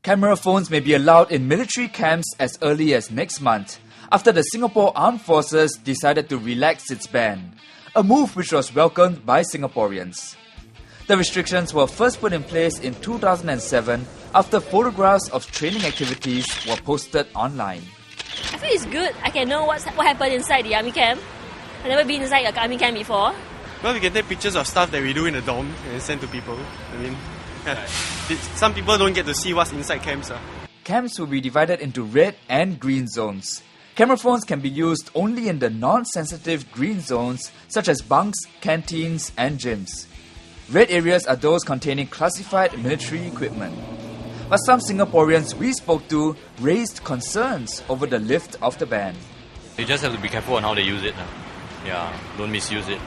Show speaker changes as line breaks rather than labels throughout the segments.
Camera phones may be allowed in military camps as early as next month, after the Singapore Armed Forces decided to relax its ban, a move which was welcomed by Singaporeans. The restrictions were first put in place in 2007 after photographs of training activities were posted online.
I feel it's good. I can know what happened inside the army camp. I've never been inside an army camp before.
Well, we can take pictures of stuff that we do in the dorm and send to people. Some people don't get to see what's inside camps.
Camps will be divided into red and green zones. Camera phones can be used only in the non-sensitive green zones such as bunks, canteens and gyms. Red areas are those containing classified military equipment. But some Singaporeans we spoke to raised concerns over the lift of the ban.
You just have to be careful on how they use it. Don't misuse it.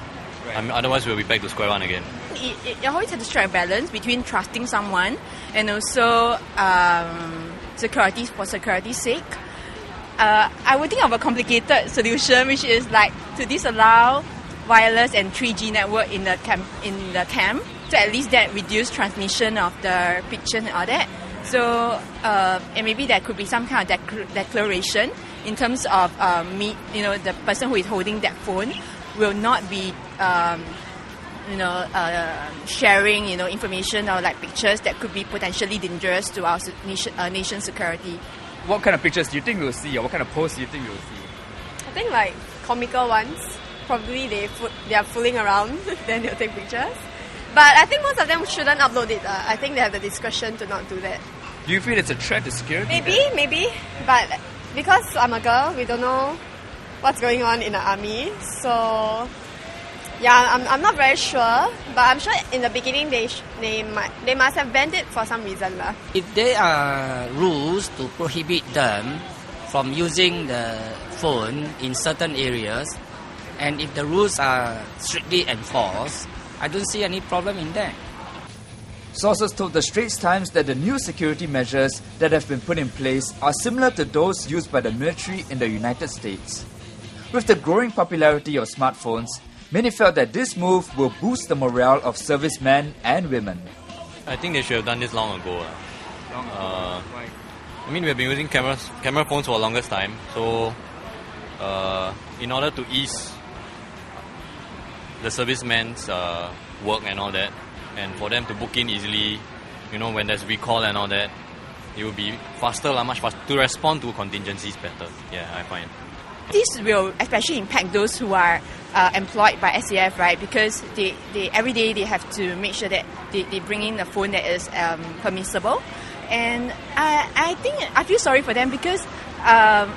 Otherwise we'll be back to square one again.
You always have to strike a balance between trusting someone and also security for security's sake. I would think of a complicated solution, which is like to disallow wireless and 3G network in the camp, so at least that reduce transmission of the pictures and all that. So and maybe there could be some kind of declaration in terms of the person who is holding that phone will not be sharing information or like pictures that could be potentially dangerous to our nation's security.
What kind of pictures do you think we'll see, or what kind of posts do you think we'll see?
I think like comical ones. Probably they are fooling around, then they'll take pictures. But I think most of them shouldn't upload it. I think they have the discretion to not do that.
Do you feel it's a threat to security?
Maybe. But because I'm a girl, we don't know what's going on in the army. So yeah, I'm not very sure. But I'm sure in the beginning they must have banned it for some reason.
If there are rules to prohibit them from using the phone in certain areas, and if the rules are strictly enforced, I don't see any problem in that.
Sources told the Straits Times that the new security measures that have been put in place are similar to those used by the military in the United States. With the growing popularity of smartphones, many felt that this move will boost the morale of servicemen and women.
I think they should have done this long ago. We've been using camera phones for the longest time, so in order to ease the servicemen's work and all that, and for them to book in easily, when there's recall and all that, it will be faster, much faster, to respond to contingencies better. Yeah, I find.
This will especially impact those who are employed by SAF, right? Because they every day they have to make sure that they bring in the phone that is permissible. And I think I feel sorry for them because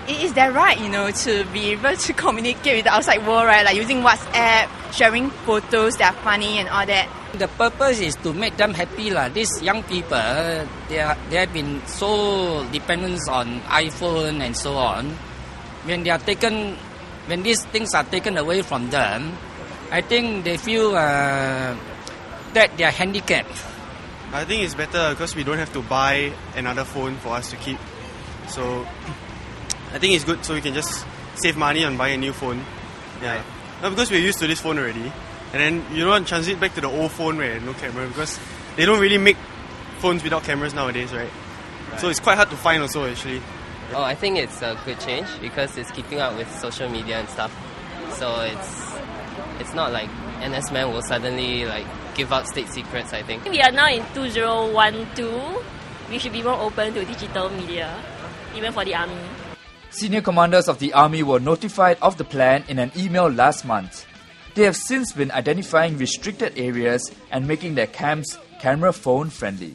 it is their right, to be able to communicate with the outside world, right? Like using WhatsApp, sharing photos that are funny and all that.
The purpose is to make them happy. These young people, they have been so dependent on iPhone and so on. When these things are taken away from them, I think they feel that they are handicapped.
I think it's better because we don't have to buy another phone for us to keep. So I think it's good so we can just save money on buying a new phone. Yeah. Well, because we're used to this phone already. And then you don't want to transit back to the old phone where no camera, because they don't really make phones without cameras nowadays, right? So it's quite hard to find also actually.
Oh, I think it's a good change because it's keeping up with social media and stuff. So it's not like NS men will suddenly give out state secrets, I think.
We are now in 2012. We should be more open to digital media, even for the army.
Senior commanders of the army were notified of the plan in an email last month. They have since been identifying restricted areas and making their camps camera phone friendly.